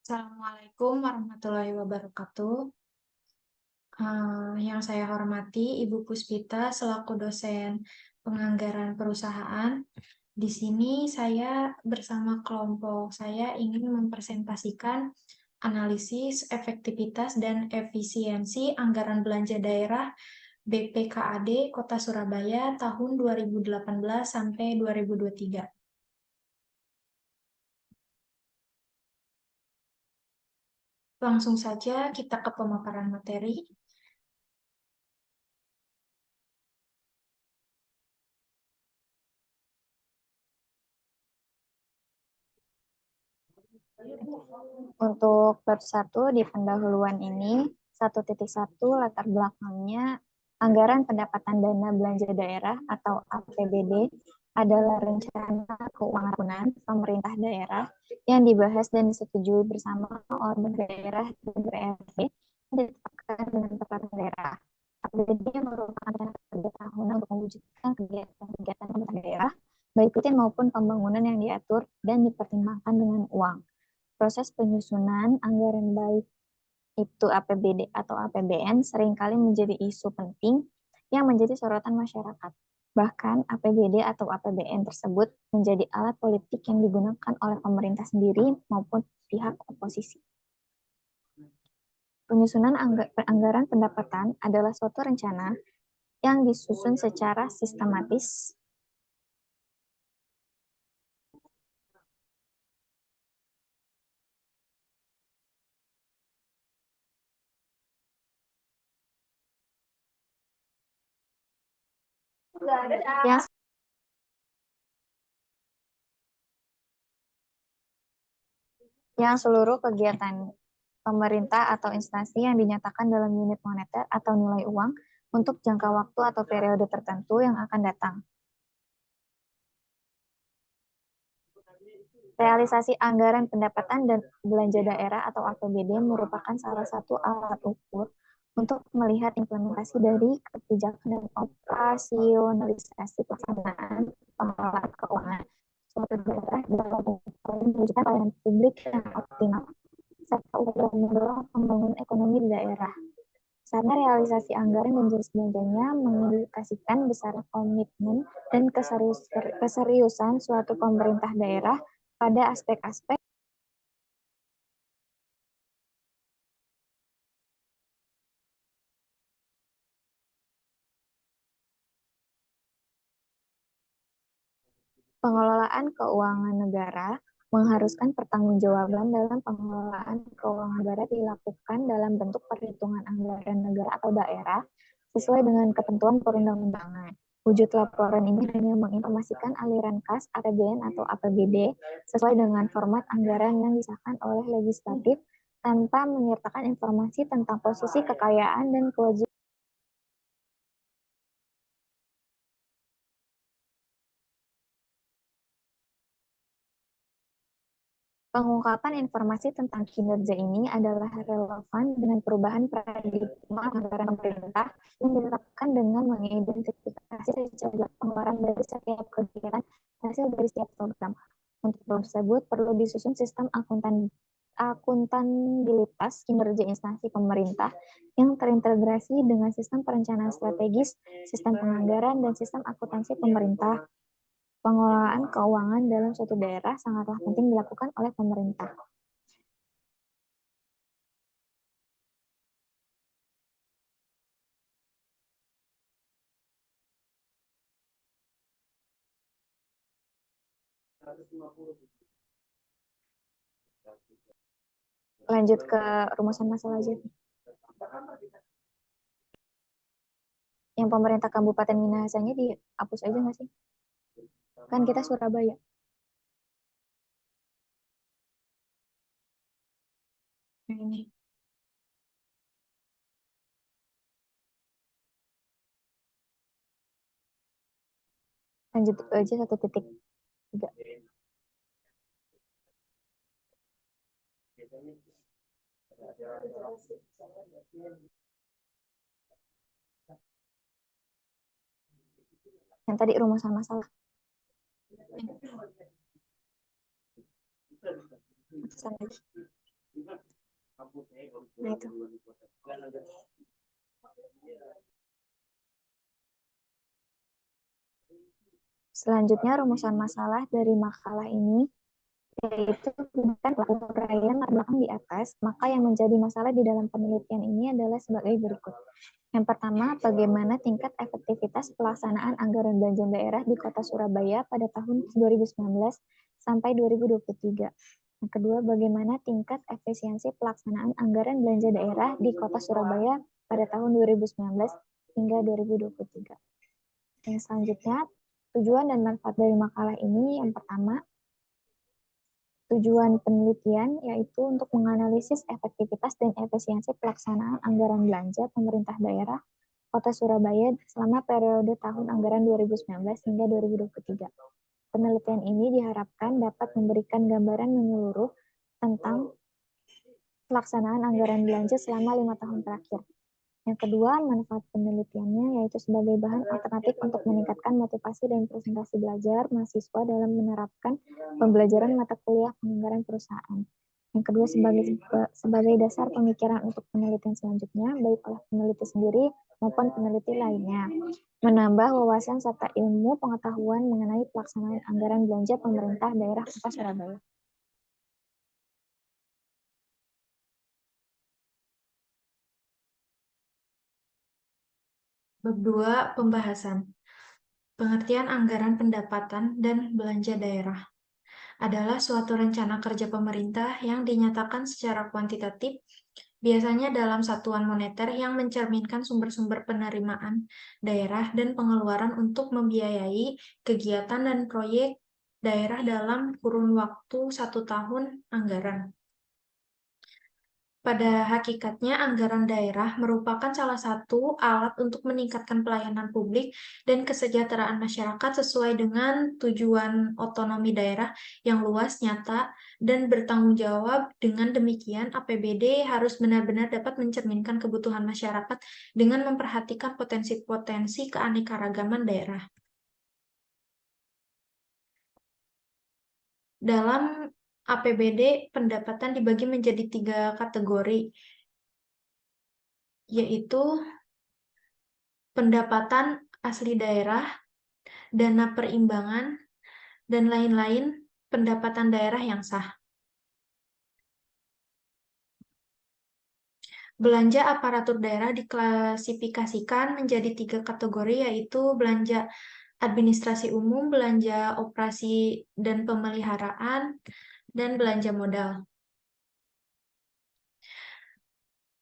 Assalamualaikum warahmatullahi wabarakatuh. Yang saya hormati Ibu Puspita selaku dosen penganggaran perusahaan. Di sini saya bersama kelompok saya ingin mempresentasikan analisis efektivitas dan efisiensi anggaran belanja daerah BPKAD Kota Surabaya tahun 2018 sampai 2023. Langsung saja kita ke pemaparan materi. Untuk bab 1 di pendahuluan ini, 1.1 latar belakangnya anggaran pendapatan dana belanja daerah atau APBD adalah rencana keuangan tahunan pemerintah daerah yang dibahas dan disetujui bersama oleh daerah dan DPRD dan ditetapkan dengan peraturan daerah. APBD merupakan rencana kerja tahunan untuk mewujudkan kegiatan-kegiatan pemerintah daerah, baik rutin maupun pembangunan yang diatur dan dipertimbangkan dengan uang. Proses penyusunan anggaran baik itu APBD atau APBN seringkali menjadi isu penting yang menjadi sorotan masyarakat. Bahkan APBD atau APBN tersebut menjadi alat politik yang digunakan oleh pemerintah sendiri maupun pihak oposisi. Penyusunan anggaran pendapatan adalah suatu rencana yang disusun secara sistematis yang seluruh kegiatan pemerintah atau instansi yang dinyatakan dalam unit moneter atau nilai uang untuk jangka waktu atau periode tertentu yang akan datang. Realisasi anggaran pendapatan dan belanja daerah atau APBD merupakan salah satu alat ukur untuk melihat implementasi dari kebijakan dan operasionalisasi pelaksanaan pengelolaan keuangan suatu daerah dalam upaya mewujudkan pelayanan publik yang optimal serta upaya mendorong pembangunan ekonomi di daerah. Karena realisasi anggaran dan jenis belanjanya mengindikasikan besar komitmen dan keseriusan suatu pemerintah daerah pada aspek-aspek pengelolaan keuangan negara mengharuskan pertanggungjawaban dalam pengelolaan keuangan negara dilakukan dalam bentuk perhitungan anggaran negara atau daerah sesuai dengan ketentuan perundang-undangan. Wujud laporan ini hanya menginformasikan aliran kas, APBN atau APBD sesuai dengan format anggaran yang disahkan oleh legislatif tanpa menyertakan informasi tentang posisi kekayaan dan kewajiban. Pengungkapan informasi tentang kinerja ini adalah relevan dengan perubahan paradigma anggaran pemerintah yang ditetapkan dengan mengidentifikasi sejumlah pengeluaran dari setiap kegiatan hasil dari setiap program. Untuk program tersebut perlu disusun sistem akuntabilitas kinerja instansi pemerintah yang terintegrasi dengan sistem perencanaan strategis, sistem penganggaran, dan sistem akuntansi pemerintah. Pengelolaan keuangan dalam suatu daerah sangatlah penting dilakukan oleh pemerintah. Lanjut ke rumusan masalah aja. Yang pemerintah Kabupaten Minahasanya dihapus aja nggak sih? Kan kita Surabaya. Ini. Lanjut aja 1.3. Yang tadi rumusan masalah. Pesan lagi. Nah, itu. Selanjutnya, rumusan masalah dari makalah ini yaitu bukan uraian belakang di atas, maka yang menjadi masalah di dalam penelitian ini adalah sebagai berikut. Yang pertama, bagaimana tingkat efektivitas pelaksanaan anggaran belanja daerah di Kota Surabaya pada tahun 2019 sampai 2023. Yang kedua, bagaimana tingkat efisiensi pelaksanaan anggaran belanja daerah di Kota Surabaya pada tahun 2019 hingga 2023. Yang selanjutnya, tujuan dan manfaat dari makalah ini yang pertama, tujuan penelitian yaitu untuk menganalisis efektivitas dan efisiensi pelaksanaan anggaran belanja pemerintah daerah Kota Surabaya selama periode tahun anggaran 2019 hingga 2023. Penelitian ini diharapkan dapat memberikan gambaran menyeluruh tentang pelaksanaan anggaran belanja selama 5 tahun terakhir. Yang kedua, manfaat penelitiannya yaitu sebagai bahan alternatif untuk meningkatkan motivasi dan presentasi belajar mahasiswa dalam menerapkan pembelajaran mata kuliah penganggaran perusahaan. Yang kedua, sebagai dasar pemikiran untuk penelitian selanjutnya, baik oleh peneliti sendiri maupun peneliti lainnya. Menambah wawasan serta ilmu pengetahuan mengenai pelaksanaan anggaran belanja pemerintah daerah Kota Surabaya. Bab 2, pembahasan. Pengertian anggaran pendapatan dan belanja daerah adalah suatu rencana kerja pemerintah yang dinyatakan secara kuantitatif, biasanya dalam satuan moneter yang mencerminkan sumber-sumber penerimaan daerah dan pengeluaran untuk membiayai kegiatan dan proyek daerah dalam kurun waktu 1 tahun anggaran. Pada hakikatnya, anggaran daerah merupakan salah satu alat untuk meningkatkan pelayanan publik dan kesejahteraan masyarakat sesuai dengan tujuan otonomi daerah yang luas, nyata, dan bertanggung jawab. Dengan demikian, APBD harus benar-benar dapat mencerminkan kebutuhan masyarakat dengan memperhatikan potensi-potensi keanekaragaman daerah. Dalam APBD, pendapatan dibagi menjadi 3 kategori, yaitu pendapatan asli daerah, dana perimbangan, dan lain-lain pendapatan daerah yang sah. Belanja aparatur daerah diklasifikasikan menjadi 3 kategori, yaitu belanja administrasi umum, belanja operasi dan pemeliharaan, dan belanja modal.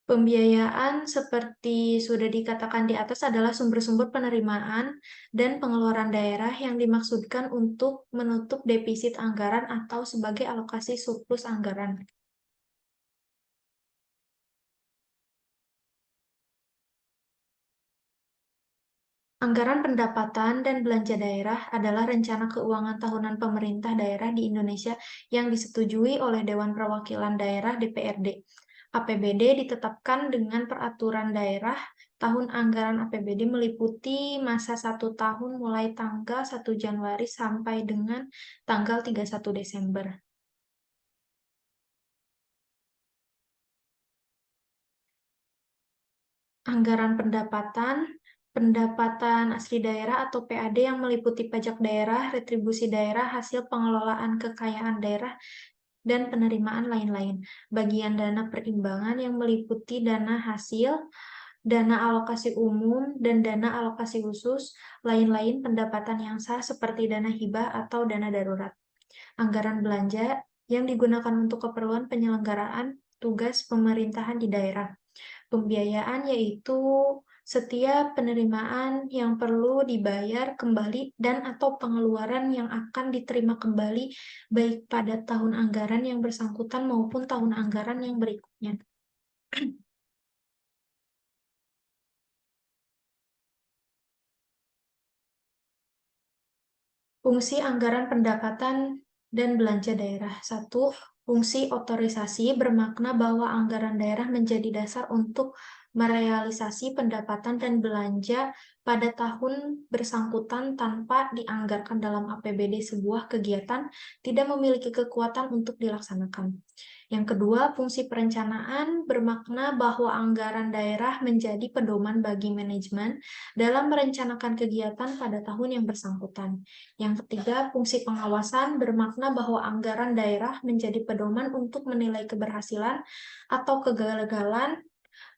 Pembiayaan seperti sudah dikatakan di atas adalah sumber-sumber penerimaan dan pengeluaran daerah yang dimaksudkan untuk menutup defisit anggaran atau sebagai alokasi surplus anggaran. Anggaran pendapatan dan belanja daerah adalah rencana keuangan tahunan pemerintah daerah di Indonesia yang disetujui oleh Dewan Perwakilan Daerah (DPRD). APBD ditetapkan dengan peraturan daerah. Tahun anggaran APBD meliputi masa 1 tahun mulai tanggal 1 Januari sampai dengan tanggal 31 Desember. Anggaran pendapatan asli daerah atau PAD yang meliputi pajak daerah, retribusi daerah, hasil pengelolaan kekayaan daerah, dan penerimaan lain-lain. Bagian dana perimbangan yang meliputi dana hasil, dana alokasi umum, dan dana alokasi khusus, lain-lain pendapatan yang sah seperti dana hibah atau dana darurat. Anggaran belanja yang digunakan untuk keperluan penyelenggaraan tugas pemerintahan di daerah. Pembiayaan yaitu setiap penerimaan yang perlu dibayar kembali dan atau pengeluaran yang akan diterima kembali baik pada tahun anggaran yang bersangkutan maupun tahun anggaran yang berikutnya. Fungsi anggaran pendapatan dan belanja daerah. 1. Fungsi otorisasi bermakna bahwa anggaran daerah menjadi dasar untuk merealisasi pendapatan dan belanja pada tahun bersangkutan tanpa dianggarkan dalam APBD sebuah kegiatan tidak memiliki kekuatan untuk dilaksanakan. Yang kedua, fungsi perencanaan bermakna bahwa anggaran daerah menjadi pedoman bagi manajemen dalam merencanakan kegiatan pada tahun yang bersangkutan. Yang ketiga, fungsi pengawasan bermakna bahwa anggaran daerah menjadi pedoman untuk menilai keberhasilan atau kegagalan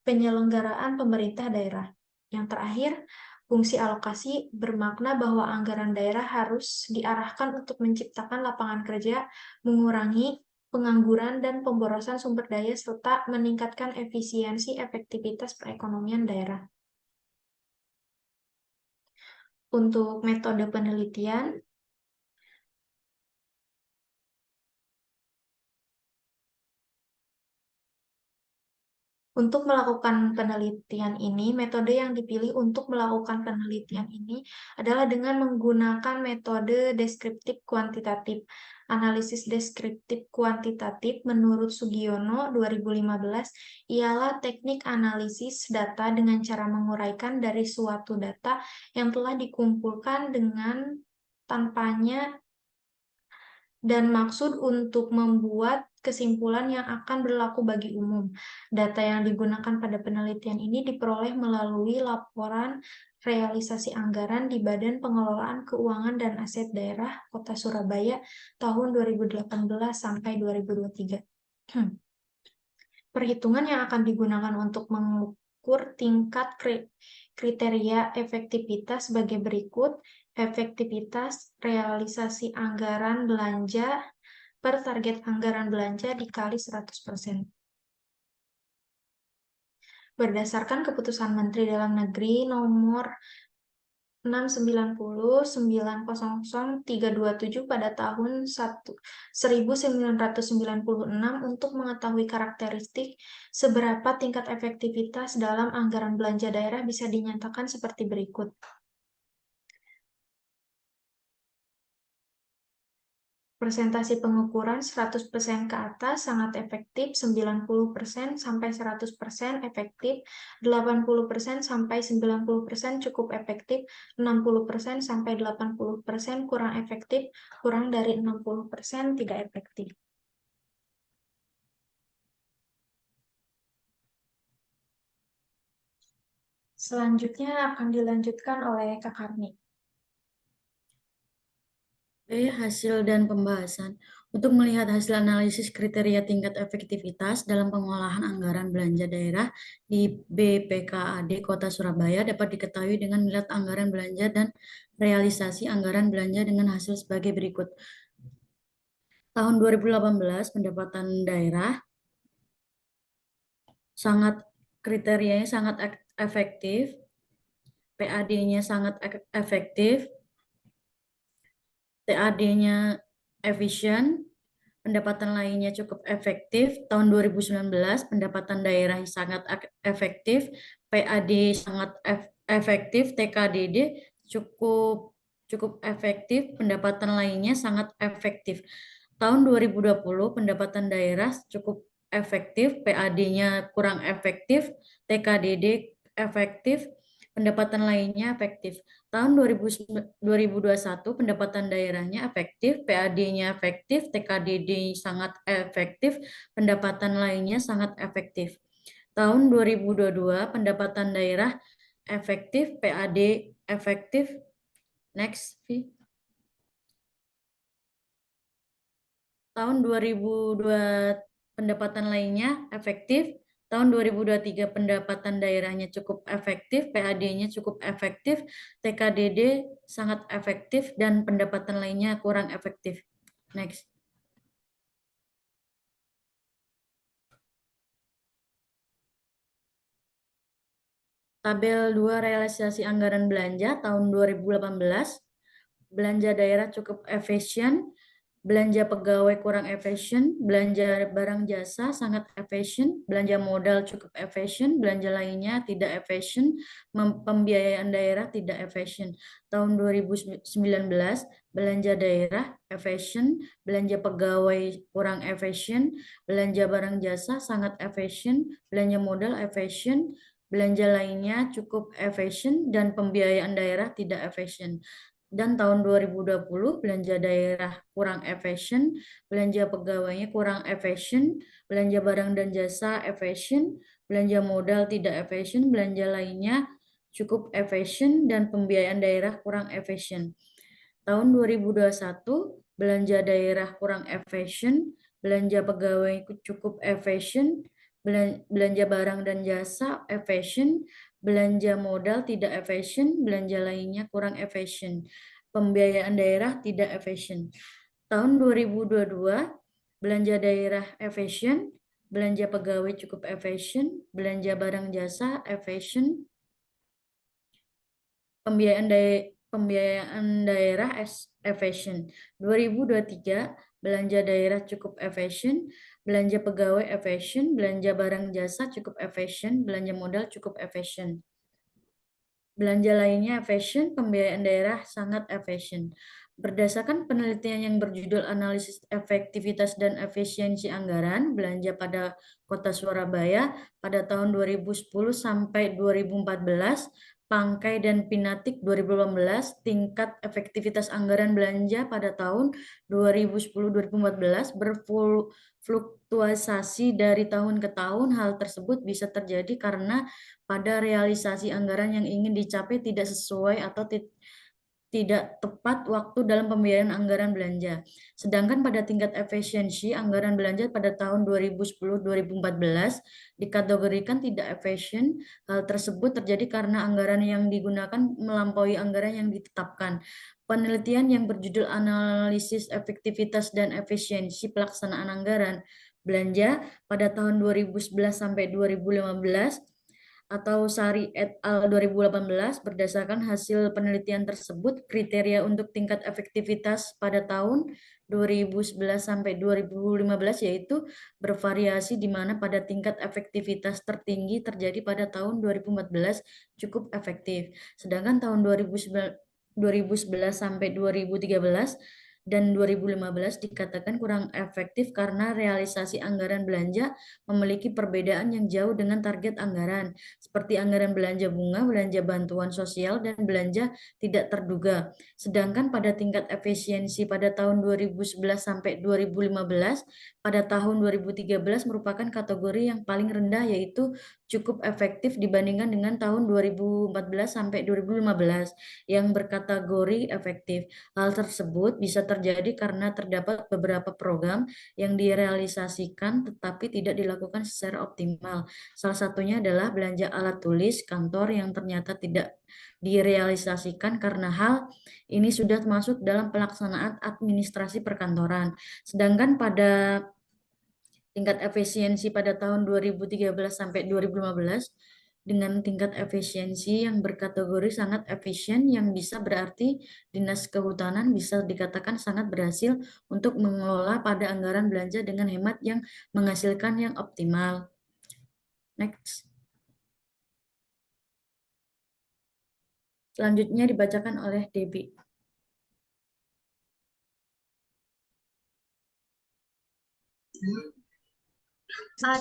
penyelenggaraan pemerintah daerah. Yang terakhir, fungsi alokasi bermakna bahwa anggaran daerah harus diarahkan untuk menciptakan lapangan kerja, mengurangi pengangguran dan pemborosan sumber daya, serta meningkatkan efisiensi efektivitas perekonomian daerah. Untuk metode penelitian, untuk melakukan penelitian ini, metode yang dipilih untuk melakukan penelitian ini adalah dengan menggunakan metode deskriptif kuantitatif. Analisis deskriptif kuantitatif menurut Sugiono 2015 ialah teknik analisis data dengan cara menguraikan dari suatu data yang telah dikumpulkan dengan tanpanya dan maksud untuk membuat kesimpulan yang akan berlaku bagi umum. Data yang digunakan pada penelitian ini diperoleh melalui laporan realisasi anggaran di Badan Pengelolaan Keuangan dan Aset Daerah Kota Surabaya tahun 2018 sampai 2023. Perhitungan yang akan digunakan untuk mengukur tingkat kriteria efektivitas sebagai berikut. Efektivitas realisasi anggaran belanja per target anggaran belanja dikali 100%. Berdasarkan keputusan Menteri Dalam Negeri nomor 690-900-327 pada tahun 1996 untuk mengetahui karakteristik seberapa tingkat efektivitas dalam anggaran belanja daerah bisa dinyatakan seperti berikut. Persentase pengukuran 100% ke atas sangat efektif, 90% sampai 100% efektif, 80% sampai 90% cukup efektif, 60% sampai 80% kurang efektif, kurang dari 60% tidak efektif. Selanjutnya akan dilanjutkan oleh Kak Karni. Hasil dan pembahasan. Untuk melihat hasil analisis kriteria tingkat efektivitas dalam pengolahan anggaran belanja daerah di BPKAD Kota Surabaya dapat diketahui dengan melihat anggaran belanja dan realisasi anggaran belanja dengan hasil sebagai berikut. Tahun 2018 pendapatan daerah kriterianya sangat efektif, PAD-nya sangat efektif, TAD-nya efisien, pendapatan lainnya cukup efektif. Tahun 2019 pendapatan daerah sangat efektif, PAD sangat efektif, TKDD cukup efektif, pendapatan lainnya sangat efektif. Tahun 2020 pendapatan daerah cukup efektif, PAD-nya kurang efektif, TKDD efektif, pendapatan lainnya efektif. Tahun 2021 pendapatan daerahnya efektif, PAD-nya efektif, TKDD sangat efektif, pendapatan lainnya sangat efektif. Tahun 2022 pendapatan daerah efektif, PAD efektif. Next, V. Tahun 2002 pendapatan lainnya efektif. Tahun 2023 pendapatan daerahnya cukup efektif, PAD-nya cukup efektif, TKDD sangat efektif, dan pendapatan lainnya kurang efektif. Next. Tabel 2 realisasi anggaran belanja tahun 2018. Belanja daerah cukup efisien, belanja pegawai kurang efisien, belanja barang jasa sangat efisien, belanja modal cukup efisien, belanja lainnya tidak efisien, pembiayaan daerah tidak efisien. Tahun 2019, belanja daerah efisien, belanja pegawai kurang efisien, belanja barang jasa sangat efisien, belanja modal efisien, belanja lainnya cukup efisien, dan pembiayaan daerah tidak efisien. Dan tahun 2020 belanja daerah kurang efisien, belanja pegawainya kurang efisien, belanja barang dan jasa efisien, belanja modal tidak efisien, belanja lainnya cukup efisien, dan pembiayaan daerah kurang efisien. Tahun 2021 belanja daerah kurang efisien, belanja pegawai cukup efisien, belanja barang dan jasa efisien, belanja modal tidak efisien, belanja lainnya kurang efisien. Pembiayaan daerah tidak efisien. Tahun 2022, belanja daerah efisien, belanja pegawai cukup efisien, belanja barang jasa efisien, pembiayaan daerah efisien. 2023, belanja daerah cukup efisien, belanja pegawai efisien, belanja barang jasa cukup efisien, belanja modal cukup efisien. Belanja lainnya efisien, pembiayaan daerah sangat efisien. Berdasarkan penelitian yang berjudul Analisis Efektivitas dan Efisiensi Anggaran Belanja pada Kota Surabaya pada tahun 2010 sampai 2014, Pangkai dan Pinatik 2018, tingkat efektivitas anggaran belanja pada tahun 2010-2014 berfluktuasi dari tahun ke tahun. Hal tersebut bisa terjadi karena pada realisasi anggaran yang ingin dicapai tidak sesuai atau tidak tepat waktu dalam pembiayaan anggaran belanja. Sedangkan pada tingkat efisiensi anggaran belanja pada tahun 2010-2014 dikategorikan tidak efisien. Hal tersebut terjadi karena anggaran yang digunakan melampaui anggaran yang ditetapkan. Penelitian yang berjudul Analisis Efektivitas dan Efisiensi Pelaksanaan Anggaran Belanja pada tahun 2011 sampai 2015 atau Sari et al. 2018, berdasarkan hasil penelitian tersebut, kriteria untuk tingkat efektivitas pada tahun 2011 sampai 2015 yaitu bervariasi, di mana pada tingkat efektivitas tertinggi terjadi pada tahun 2014 cukup efektif. Sedangkan tahun 2011 sampai 2013 dan 2015 dikatakan kurang efektif karena realisasi anggaran belanja memiliki perbedaan yang jauh dengan target anggaran, seperti anggaran belanja bunga, belanja bantuan sosial, dan belanja tidak terduga. Sedangkan pada tingkat efisiensi pada tahun 2011 sampai 2015, pada tahun 2013 merupakan kategori yang paling rendah, yaitu cukup efektif dibandingkan dengan tahun 2014 sampai 2015 yang berkategori efektif. Hal tersebut bisa terjadi karena terdapat beberapa program yang direalisasikan tetapi tidak dilakukan secara optimal. Salah satunya adalah belanja alat tulis kantor yang ternyata tidak direalisasikan karena hal ini sudah masuk dalam pelaksanaan administrasi perkantoran. Sedangkan pada tingkat efisiensi pada tahun 2013 sampai 2015 dengan tingkat efisiensi yang berkategori sangat efisien, yang bisa berarti Dinas Kehutanan bisa dikatakan sangat berhasil untuk mengelola pada anggaran belanja dengan hemat yang menghasilkan yang optimal. Next. Selanjutnya dibacakan oleh Debbie.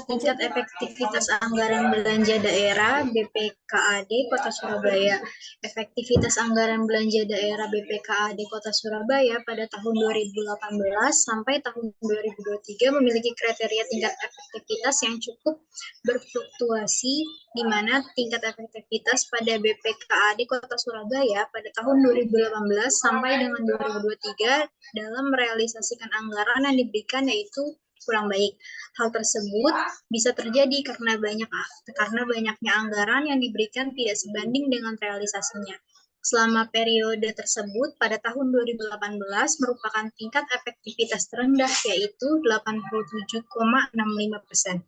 Tingkat efektivitas anggaran belanja daerah BPKAD Kota Surabaya. Efektivitas anggaran belanja daerah BPKAD Kota Surabaya pada tahun 2018 sampai tahun 2023 memiliki kriteria tingkat efektivitas yang cukup berfluktuasi, di mana tingkat efektivitas pada BPKAD Kota Surabaya pada tahun 2018 sampai dengan 2023 dalam merealisasikan anggaran yang diberikan yaitu kurang baik. Hal tersebut bisa terjadi karena banyaknya anggaran yang diberikan tidak sebanding dengan realisasinya. Selama periode tersebut, pada tahun 2018 merupakan tingkat efektivitas terendah, yaitu 87,65%.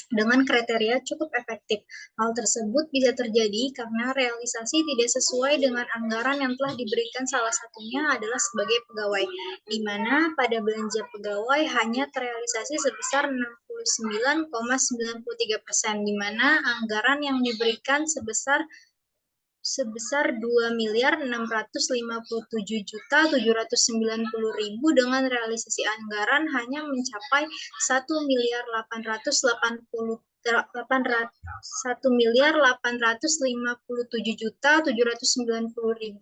Dengan kriteria cukup efektif. Hal tersebut bisa terjadi karena realisasi tidak sesuai dengan anggaran yang telah diberikan, salah satunya adalah sebagai pegawai, di mana pada belanja pegawai hanya terrealisasi sebesar 69,93%, di mana anggaran yang diberikan sebesar 2.657.790.000 dengan realisasi anggaran hanya mencapai 1.857.790.000.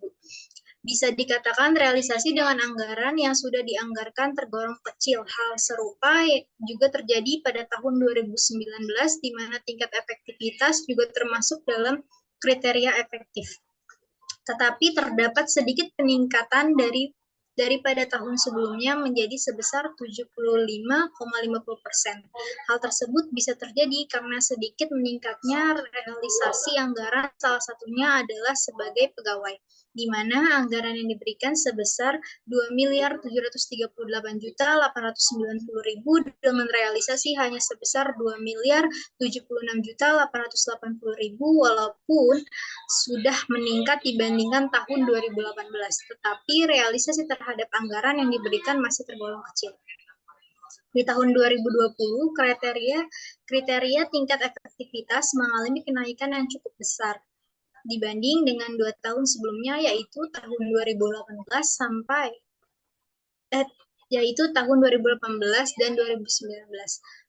Bisa dikatakan realisasi dengan anggaran yang sudah dianggarkan tergolong kecil. Hal serupa juga terjadi pada tahun 2019, di mana tingkat efektivitas juga termasuk dalam kriteria efektif. Tetapi terdapat sedikit peningkatan daripada tahun sebelumnya menjadi sebesar 75,50%. Hal tersebut bisa terjadi karena sedikit meningkatnya realisasi anggaran, salah satunya adalah sebagai pegawai, di mana anggaran yang diberikan sebesar 2.388.890.000 dengan realisasi hanya sebesar 2.076.880.000 walaupun sudah meningkat dibandingkan tahun 2018, tetapi realisasi terhadap anggaran yang diberikan masih tergolong kecil. Di tahun 2020, kriteria tingkat efektivitas mengalami kenaikan yang cukup besar dibanding dengan 2 tahun sebelumnya, yaitu tahun 2018 dan 2019.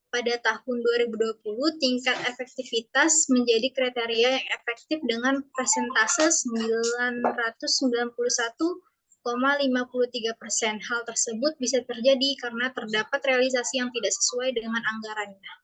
Pada tahun 2020, tingkat efektivitas menjadi kriteria yang efektif dengan persentase 991,53%. Hal tersebut bisa terjadi karena terdapat realisasi yang tidak sesuai dengan anggarannya.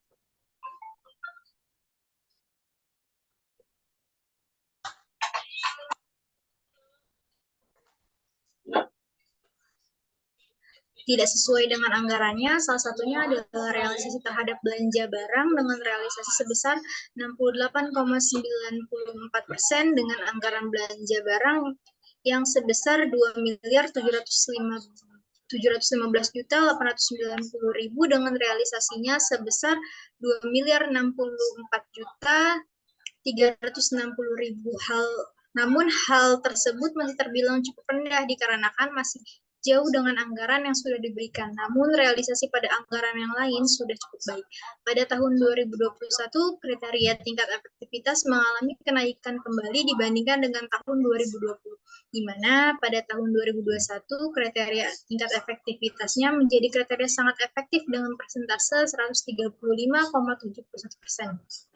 Tidak sesuai dengan anggarannya, salah satunya adalah realisasi terhadap belanja barang dengan realisasi sebesar 68,94% dengan anggaran belanja barang yang sebesar 2.715.890.000 dengan realisasinya sebesar 2.064.360.000. Namun hal tersebut masih terbilang cukup rendah dikarenakan masih jauh dengan anggaran yang sudah diberikan, namun realisasi pada anggaran yang lain sudah cukup baik. Pada tahun 2021, kriteria tingkat efektivitas mengalami kenaikan kembali dibandingkan dengan tahun 2020, di mana pada tahun 2021 kriteria tingkat efektivitasnya menjadi kriteria sangat efektif dengan persentase 135,71%.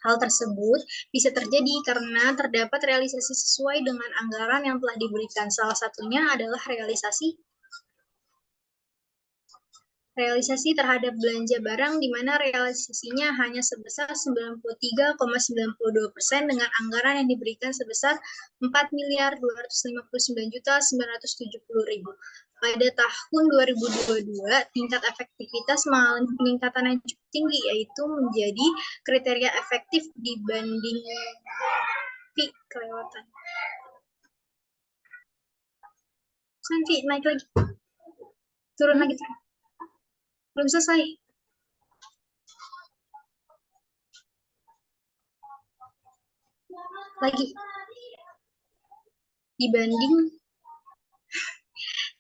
Hal tersebut bisa terjadi karena terdapat realisasi sesuai dengan anggaran yang telah diberikan. Salah satunya adalah realisasi terhadap belanja barang, di mana realisasinya hanya sebesar 93,92% dengan anggaran yang diberikan sebesar 4.259.970.000. Pada tahun 2022, tingkat efektivitas mengalami peningkatan yang cukup tinggi, yaitu menjadi kriteria efektif dibanding kelewatan. Santi, naik lagi. Turun lagi. Belum selesai. Lagi.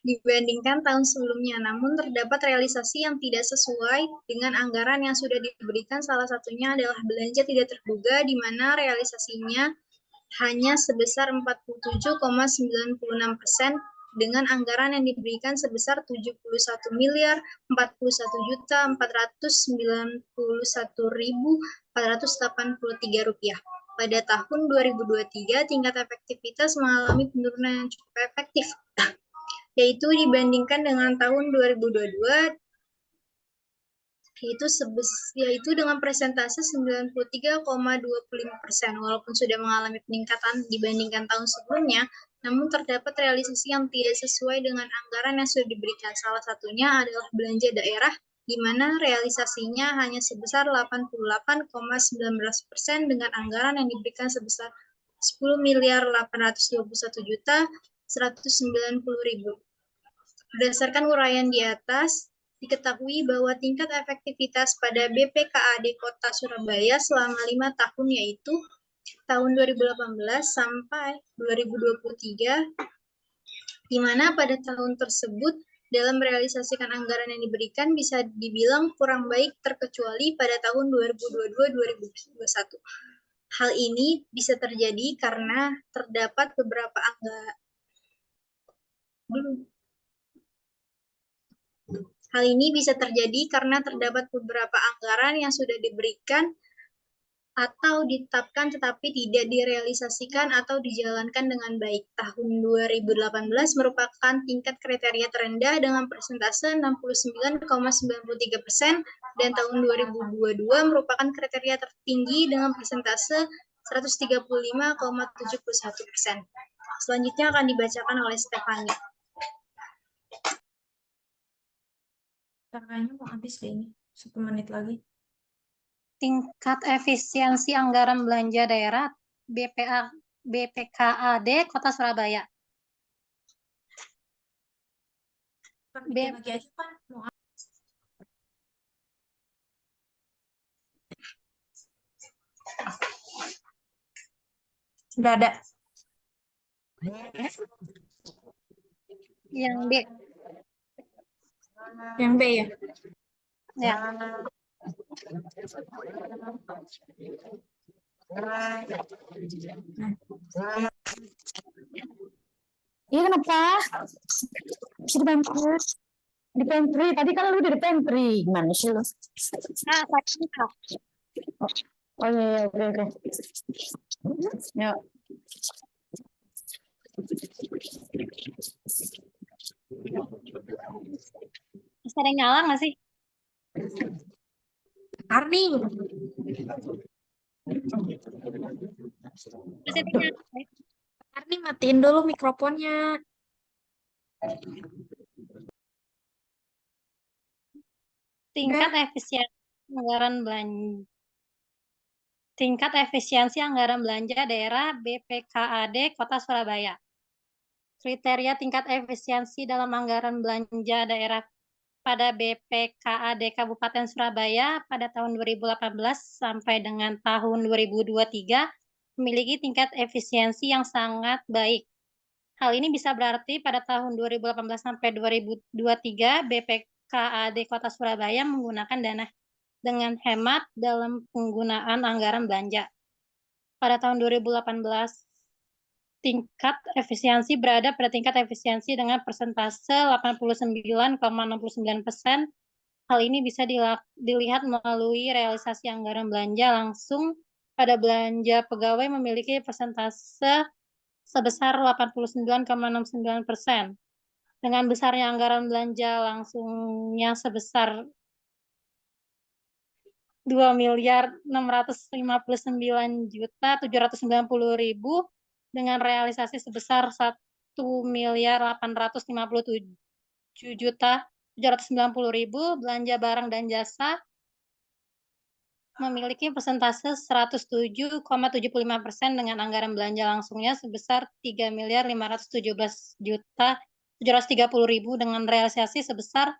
Dibandingkan tahun sebelumnya, namun terdapat realisasi yang tidak sesuai dengan anggaran yang sudah diberikan. Salah satunya adalah belanja tidak terduga, di mana realisasinya hanya sebesar 47,96% dengan anggaran yang diberikan sebesar 71.041.491.483 rupiah. Pada tahun 2023, tingkat efektivitas mengalami penurunan yang cukup efektif, yaitu dibandingkan dengan tahun 2022, yaitu dengan persentase 93,25%. Walaupun sudah mengalami peningkatan dibandingkan tahun sebelumnya, namun terdapat realisasi yang tidak sesuai dengan anggaran yang sudah diberikan. Salah satunya adalah belanja daerah, di mana realisasinya hanya sebesar 88,19% dengan anggaran yang diberikan sebesar 10.821.190.000. Berdasarkan uraian di atas, diketahui bahwa tingkat efektivitas pada BPKAD Kota Surabaya selama 5 tahun, yaitu tahun 2018 sampai 2023, di mana pada tahun tersebut dalam merealisasikan anggaran yang diberikan bisa dibilang kurang baik terkecuali pada tahun 2022-2021. Hal ini bisa terjadi karena terdapat beberapa anggaran. Hal ini bisa terjadi karena terdapat beberapa anggaran yang sudah diberikan atau ditetapkan tetapi tidak direalisasikan atau dijalankan dengan baik. Tahun 2018 merupakan tingkat kriteria terendah dengan persentase 69,93% dan tahun 2022 merupakan kriteria tertinggi dengan persentase 135,71%. Selanjutnya akan dibacakan oleh Stefani. Kayaknya mau habis deh ini. 1 menit lagi. Tingkat efisiensi anggaran belanja daerah BPKAD Kota Surabaya. Bikin lagi aja kan. Mau Sudah ada. Yang B. Yang B ya. Ya. Iya kenapa? Bisa di pantry. Di pantry. Tadi kan lu udah di pantry. Gimana sih lu? Nah, saya Oh iya, iya, oke, oke. Yuk. bisa ada yang nyala nggak sih? Arni. Bisa ada yang nyala, ya? Arni matiin dulu mikrofonnya. Tingkat efisiensi anggaran belanja. Tingkat efisiensi anggaran belanja daerah BPKAD Kota Surabaya. Kriteria tingkat efisiensi dalam anggaran belanja daerah pada BPKAD Kabupaten Surabaya pada tahun 2018 sampai dengan tahun 2023 memiliki tingkat efisiensi yang sangat baik. Hal ini bisa berarti pada tahun 2018 sampai 2023 BPKAD Kota Surabaya menggunakan dana dengan hemat dalam penggunaan anggaran belanja. Pada tahun 2018, tingkat efisiensi berada pada tingkat efisiensi dengan persentase 89,69%. Hal ini bisa dilihat melalui realisasi anggaran belanja langsung pada belanja pegawai memiliki persentase sebesar 89,69%. Dengan besarnya anggaran belanja langsungnya sebesar 2.659.790.000 dengan realisasi sebesar 1.857.790.000 belanja barang dan jasa memiliki persentase 107,75% dengan anggaran belanja langsungnya sebesar 3.517.730.000 dengan realisasi sebesar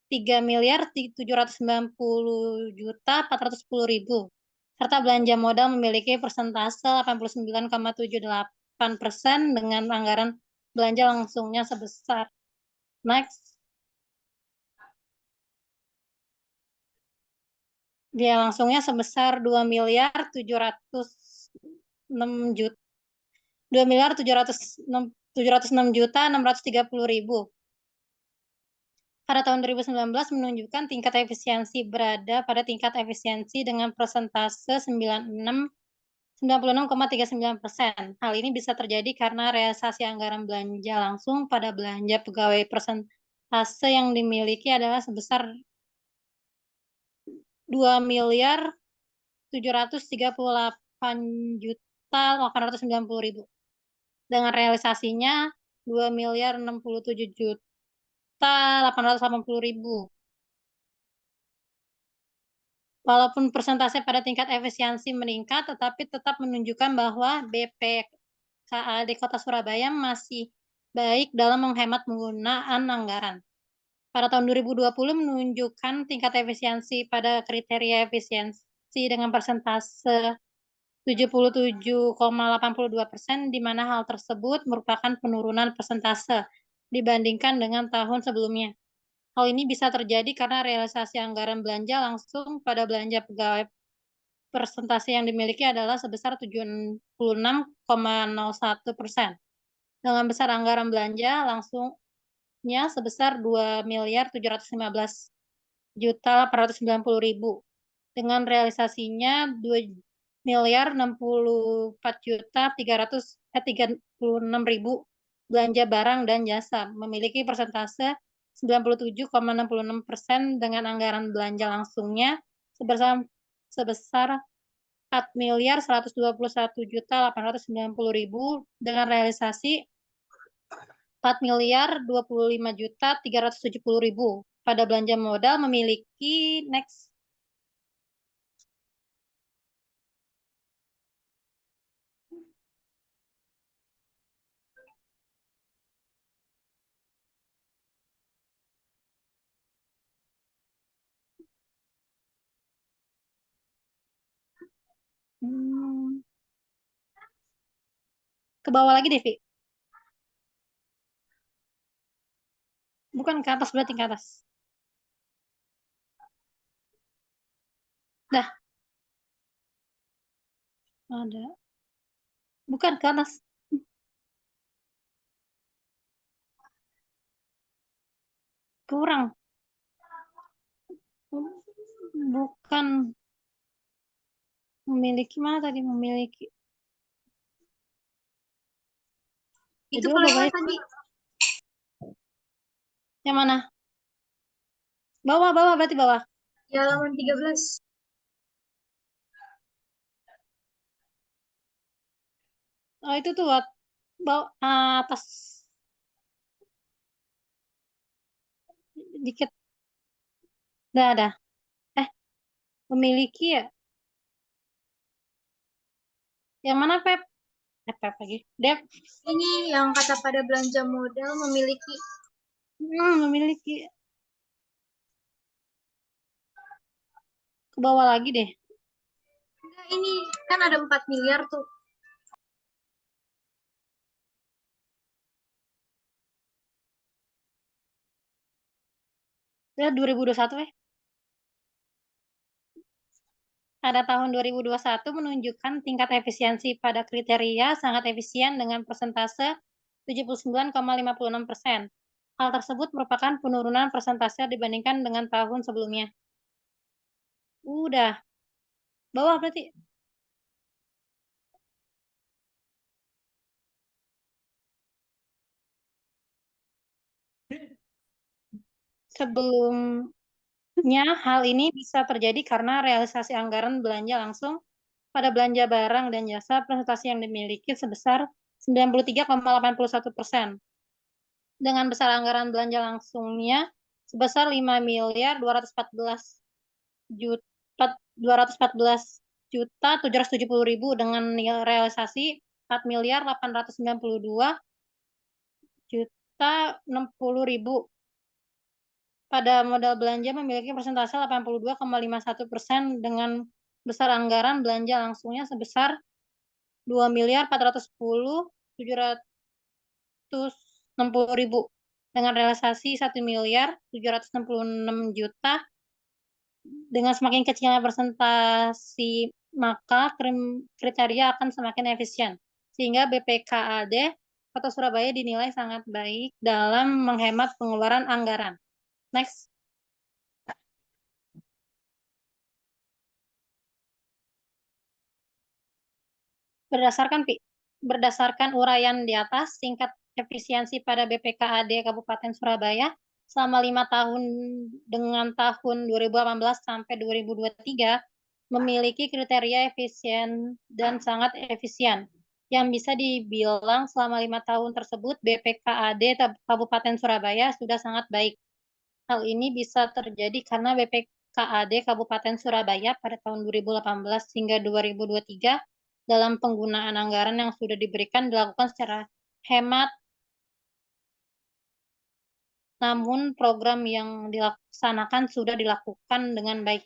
3.790.410.000 serta belanja modal memiliki persentase 89,78% dengan anggaran belanja langsungnya sebesar next dia langsungnya sebesar 2.706.630.000. Pada tahun 2019 menunjukkan tingkat efisiensi berada pada tingkat efisiensi dengan persentase 96,39%. Hal ini bisa terjadi karena realisasi anggaran belanja langsung pada belanja pegawai persentase yang dimiliki adalah sebesar 2.738.890.000 dengan realisasinya 2.067.880.000. Walaupun persentase pada tingkat efisiensi meningkat, tetapi tetap menunjukkan bahwa BPKAD Kota Surabaya masih baik dalam menghemat penggunaan anggaran. Pada tahun 2020 menunjukkan tingkat efisiensi pada kriteria efisiensi dengan persentase 77,82%, di mana hal tersebut merupakan penurunan persentase dibandingkan dengan tahun sebelumnya. Hal ini bisa terjadi karena realisasi anggaran belanja langsung pada belanja pegawai persentase yang dimiliki adalah sebesar 76,01%. Dengan besar anggaran belanja langsungnya sebesar 2.715.890.000 dengan realisasinya miliar 64.336.000 belanja barang dan jasa, memiliki persentase 97,66% dengan anggaran belanja langsungnya sebesar 4.121.890.000 dengan realisasi 4.025.370.000. Pada belanja modal memiliki next. Ke bawah lagi deh, Vi. Bukan ke atas, berarti ke atas. Dah. Ada. Bukan ke atas. Kurang. Bukan. Memiliki mana tadi? Memiliki. Itu Jadi kalau bawah yang tadi. yang mana? Bawah, berarti bawah. Ya, halaman 13. Oh, itu tuh bawah, atas dikit. Dah. Memiliki ya. Yang mana, Pep? Pep lagi. Dep. Ini yang kata pada belanja modal memiliki. Memiliki. Ke bawah lagi deh. Enggak, ini kan ada 4 miliar tuh. Ya, 2021 Pada tahun 2021 menunjukkan tingkat efisiensi pada kriteria sangat efisien dengan persentase 79,56%. Hal tersebut merupakan penurunan persentase dibandingkan dengan tahun sebelumnya. Udah. Bawah berarti. Sebelumnya, hal ini bisa terjadi karena realisasi anggaran belanja langsung pada belanja barang dan jasa presentasi yang dimiliki sebesar 93,81%. Dengan besar anggaran belanja langsungnya sebesar 5.214.770.000 dengan realisasi 4.892.060.000. Pada modal belanja memiliki persentase 82,51% dengan besar anggaran belanja langsungnya sebesar 2.410.760.000 dengan realisasi 1.766.000.000. Dengan semakin kecilnya presentasi, maka kriteria akan semakin efisien. Sehingga BPKAD Kota Surabaya dinilai sangat baik dalam menghemat pengeluaran anggaran. Next. Berdasarkan uraian di atas, tingkat efisiensi pada BPKAD Kabupaten Surabaya selama 5 tahun dengan tahun 2018 sampai 2023 memiliki kriteria efisien dan sangat efisien. Yang bisa dibilang selama 5 tahun tersebut BPKAD Kabupaten Surabaya sudah sangat baik. Hal ini bisa terjadi karena BPKAD Kabupaten Surabaya pada tahun 2018 hingga 2023 dalam penggunaan anggaran yang sudah diberikan dilakukan secara hemat, namun program yang dilaksanakan sudah dilakukan dengan baik.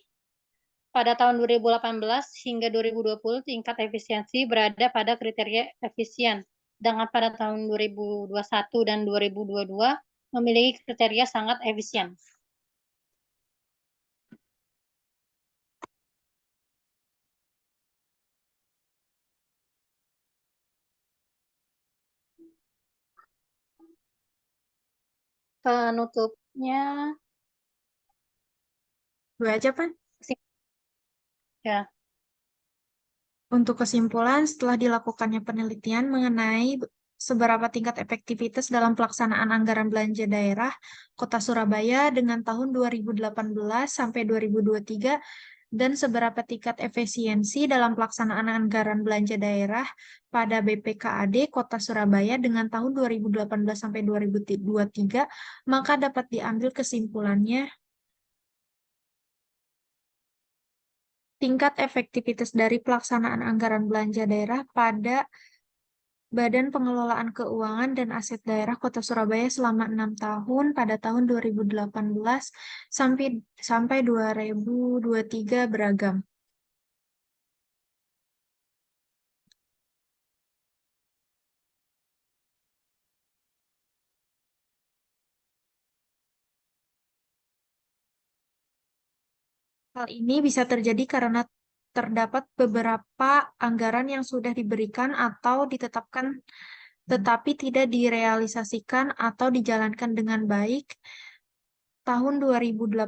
Pada tahun 2018 hingga 2020 tingkat efisiensi berada pada kriteria efisien, sedangkan pada tahun 2021 dan 2022 memiliki kriteria sangat efisien. Penutupnya Gue aja, Pan. ya. Untuk kesimpulan, setelah dilakukannya penelitian mengenai seberapa tingkat efektivitas dalam pelaksanaan anggaran belanja daerah Kota Surabaya dengan tahun 2018 sampai 2023 dan seberapa tingkat efisiensi dalam pelaksanaan anggaran belanja daerah pada BPKAD Kota Surabaya dengan tahun 2018 sampai 2023, maka dapat diambil kesimpulannya tingkat efektivitas dari pelaksanaan anggaran belanja daerah pada Badan Pengelolaan Keuangan dan Aset Daerah Kota Surabaya selama 6 tahun pada tahun 2018 sampai 2023 beragam. Hal ini bisa terjadi karena terdapat beberapa anggaran yang sudah diberikan atau ditetapkan tetapi tidak direalisasikan atau dijalankan dengan baik. Tahun 2018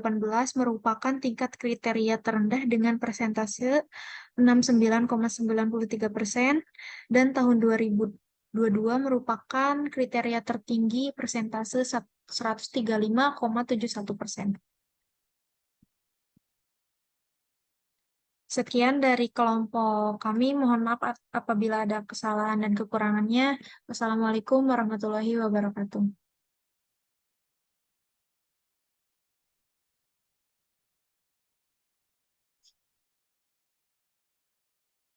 merupakan tingkat kriteria terendah dengan persentase 69,93% dan tahun 2022 merupakan kriteria tertinggi persentase 135,71%. Sekian dari kelompok kami. Mohon maaf apabila ada kesalahan dan kekurangannya. Wassalamualaikum warahmatullahi wabarakatuh.